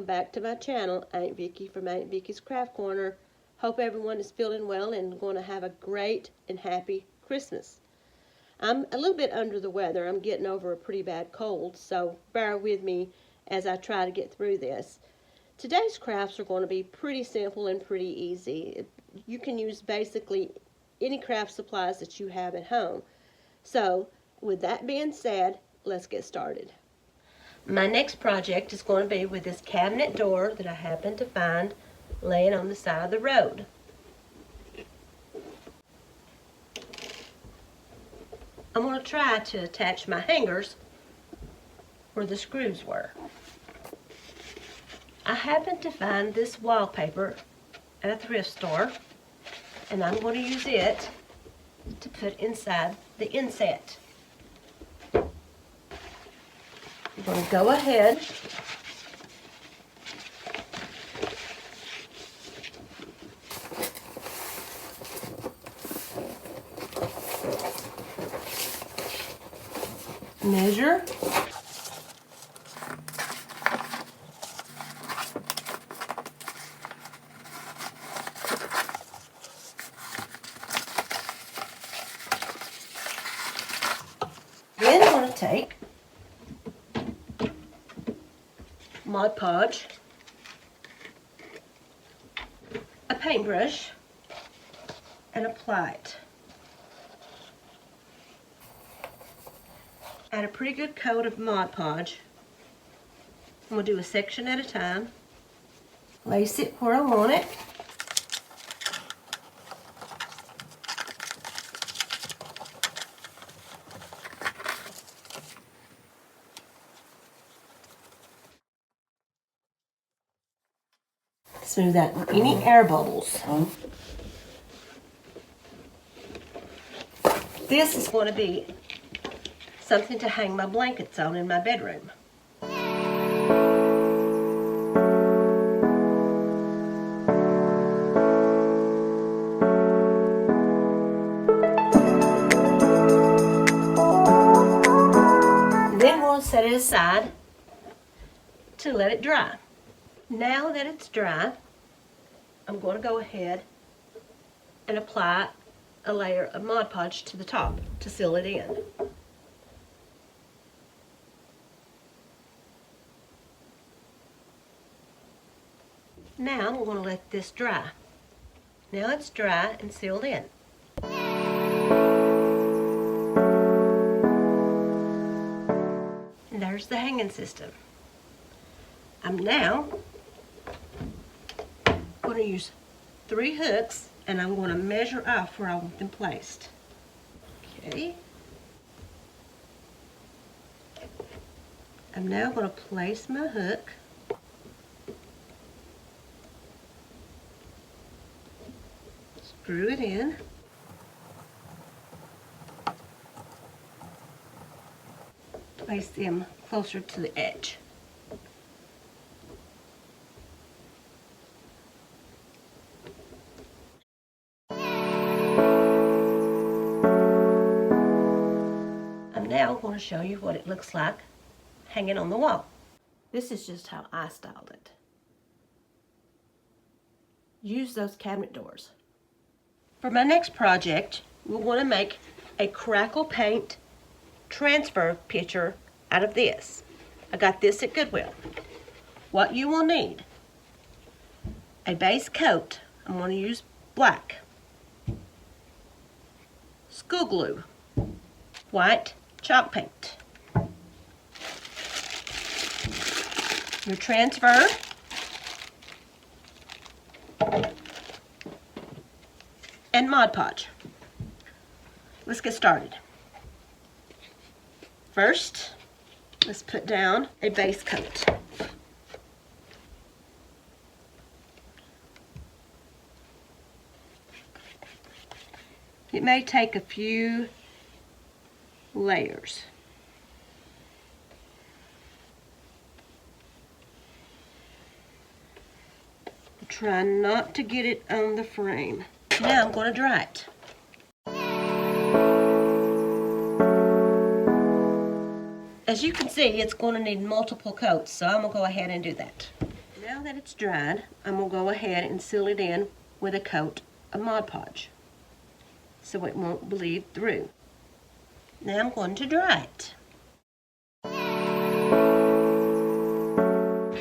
welcome back to my channel, Aunt Vicki from Aunt Vicki's Craft Corner. Hope everyone is feeling well and going to have a great and happy Christmas. I'm a little bit under the weather. I'm getting over a pretty bad cold, so bear with me as I try to get through this. Today's crafts are going to be pretty simple and pretty easy. You can use basically any craft supplies that you have at home. So, with that being said, let's get started. My next project is going to be with this cabinet door that I happened to find laying on the side of the road. I'm going to try to attach my hangers where the screws were. I happened to find this wallpaper at a thrift store, and I'm going to use it to put inside the inset. I'm going to go ahead measure then I'm going to take Mod Podge, a paintbrush, and apply it. Add a pretty good coat of Mod Podge. I'm going to do a section at a time. Lace it where I want it. Smooth out any air bubbles. This is going to be something to hang my blankets on in my bedroom. Then we'll set it aside to let it dry. Now that it's dry, I'm going to go ahead and apply a layer of Mod Podge to the top to seal it in. Now I'm going to let this dry. Now it's dry and sealed in. And there's the hanging system. I'm now going to use 3 hooks, and I'm going to measure off where I want them placed. Okay. I'm now going to place my hook screw it in. Place them closer to the edge. I'm now going to show you what it looks like hanging on the wall. This is just how I styled it. Use those cabinet doors. For my next project, we want to make a Crackle paint transfer picture out of this. I got this at Goodwill. What you will need: a base coat. I'm going to use black. School glue. White chalk paint. Your transfer. And Mod Podge. Let's get started. First, let's put down a base coat. It may take a few layers. Try not to get it on the frame. Now I'm going to dry it. As you can see, it's going to need multiple coats, so I'm going to go ahead and do that. Now that it's dried, I'm going to go ahead and seal it in with a coat of Mod Podge so it won't bleed through. Now I'm going to dry it.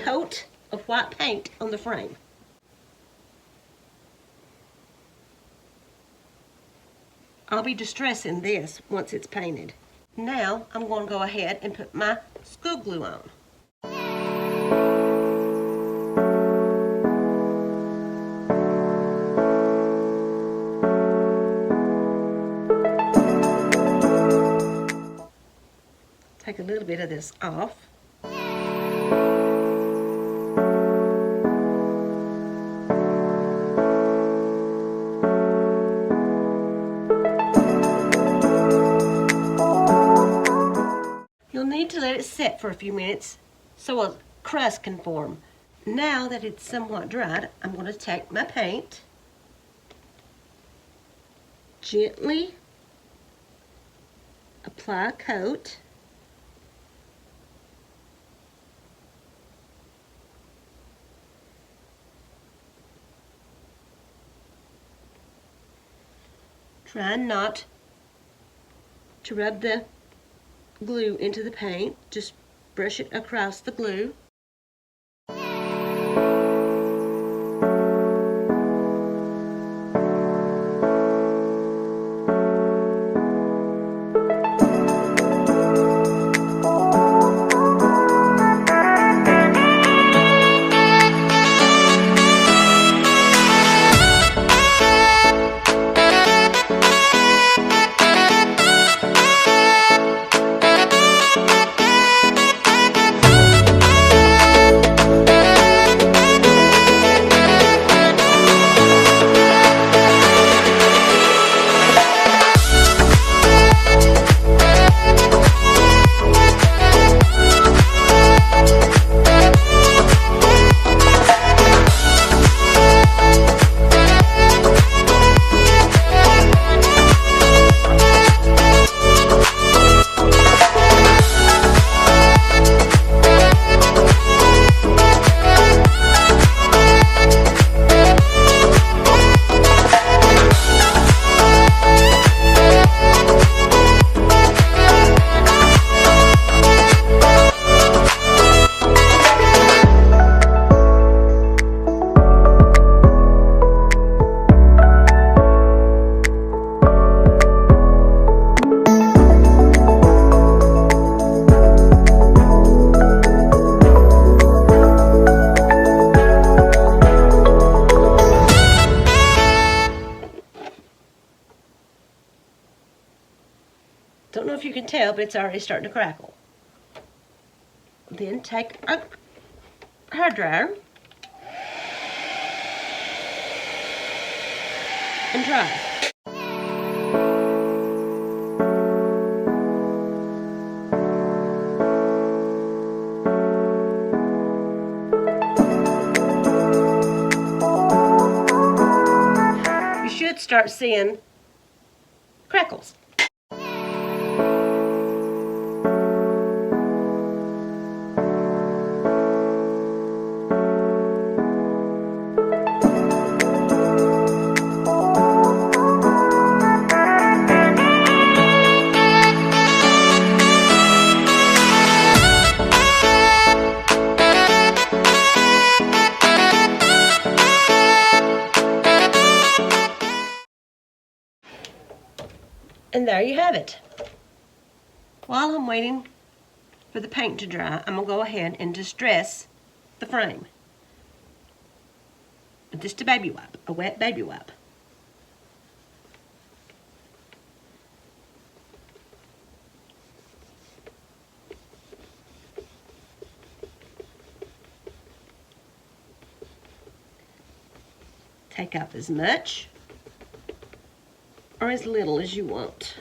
Coat of white paint on the frame. I'll be distressing this once it's painted. Now I'm going to go ahead and put my school glue on. Take a little bit of this off. You'll need to let it set for a few minutes so a crust can form. Now that it's somewhat dried, I'm going to take my paint, gently apply a coat, try not to rub the glue into the paint, just brush it across the glue. Don't know if you can tell, but it's already starting to crackle. Then take a hair dryer and dry. You should start seeing crackles. And there you have it. While I'm waiting for the paint to dry, I'm going to go ahead and distress the frame with just a baby wipe, a wet baby wipe. Take out as much or as little as you want.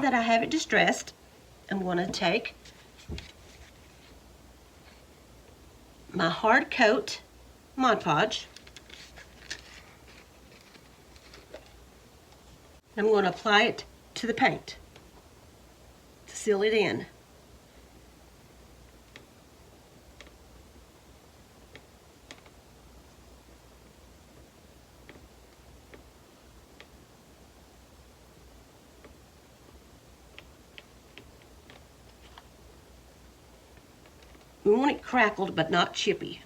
that I have it distressed, I'm going to take my hard coat Mod Podge. I'm going to apply it to the paint to seal it in. We want it crackled but not chippy.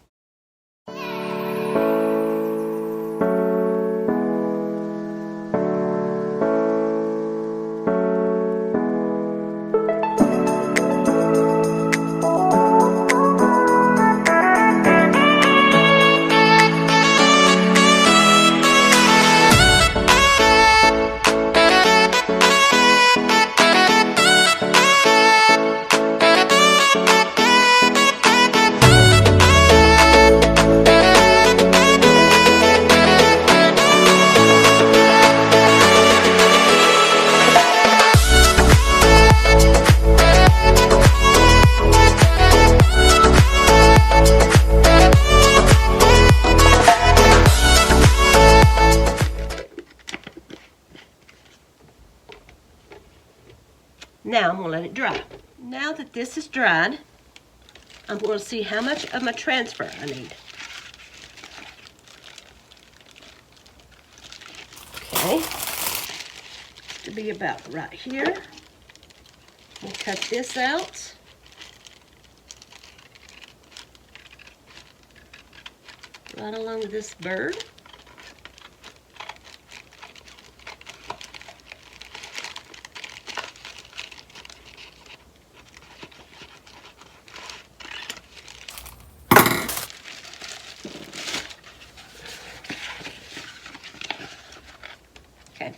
Now I'm going to let it dry. Now that this is dried, I'm going to see how much of my transfer I need. Okay, to be about right here. We'll cut this out. Right along this bird. Okay.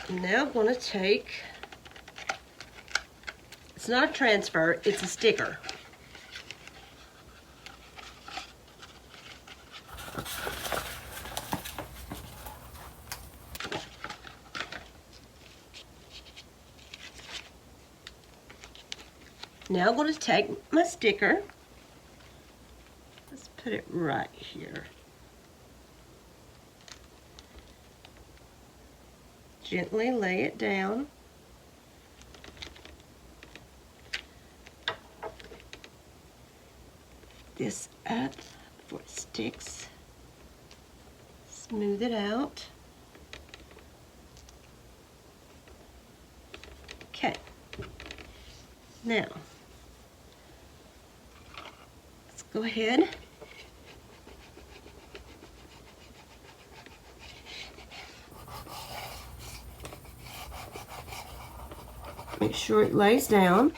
Now I'm going to take, it's not a transfer, it's a sticker. Now I'm going to take my sticker. Let's put it right here. Gently lay it down. This up before it sticks. Smooth it out. Okay. Now, let's go ahead. Make sure it lays down.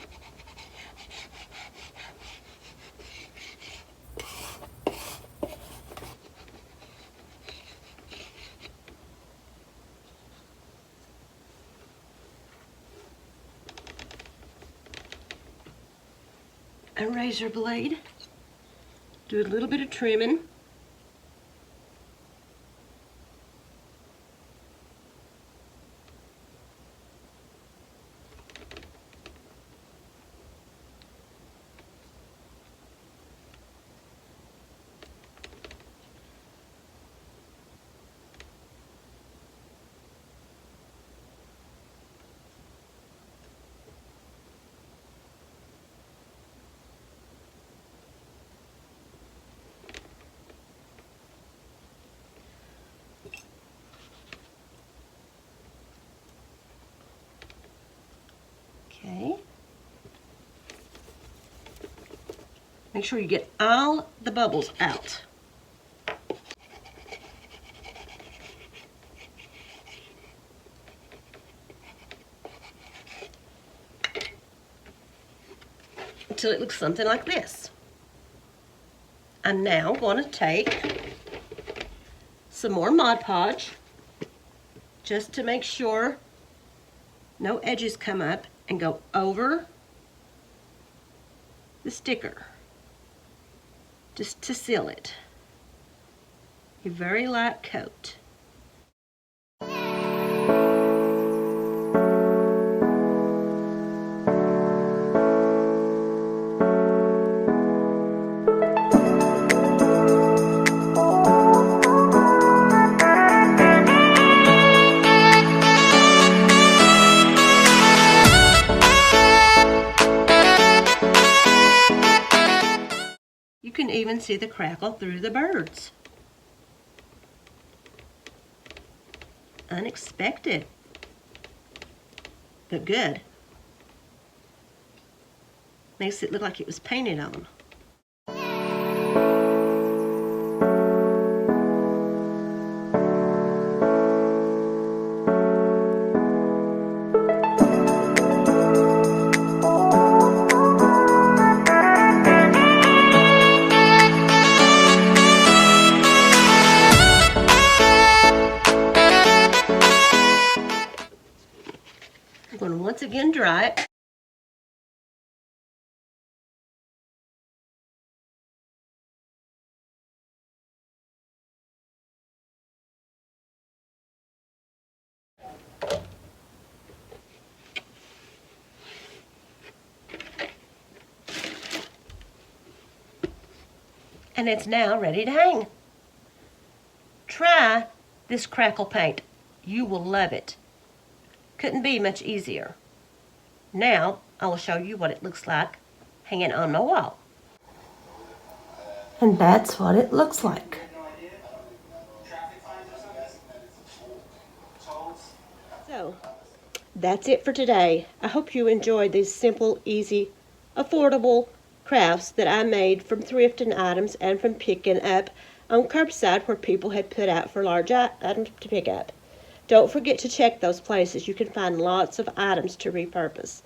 A razor blade. Do a little bit of trimming. Okay. Make sure you get all the bubbles out. Until it looks something like this. I'm now going to take some more Mod Podge just to make sure no edges come up and go over the sticker just to seal it. a very light coat. You can even see the crackle through the birds. Unexpected, but good. Makes it look like it was painted on. I'm going to once again dry it. And it's now ready to hang. Try this crackle paint. You will love it. Couldn't be much easier. Now I will show you what it looks like hanging on my wall. And that's what it looks like. So that's it for today. I hope you enjoyed these simple, easy, affordable crafts that I made from thrifting items and from picking up on curbside where people had put out for large items to pick up. Don't forget to check those places. You can find lots of items to repurpose.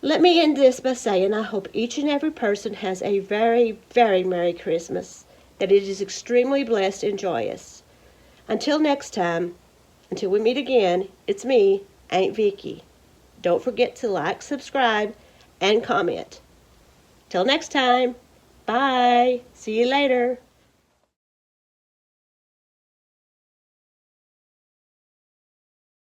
Let me end this by saying I hope each and every person has a very, very Merry Christmas, that it is extremely blessed and joyous. Until next time, until we meet again, it's me, Aunt Vicki. Don't forget to like, subscribe, and comment. Till next time, bye. See you later.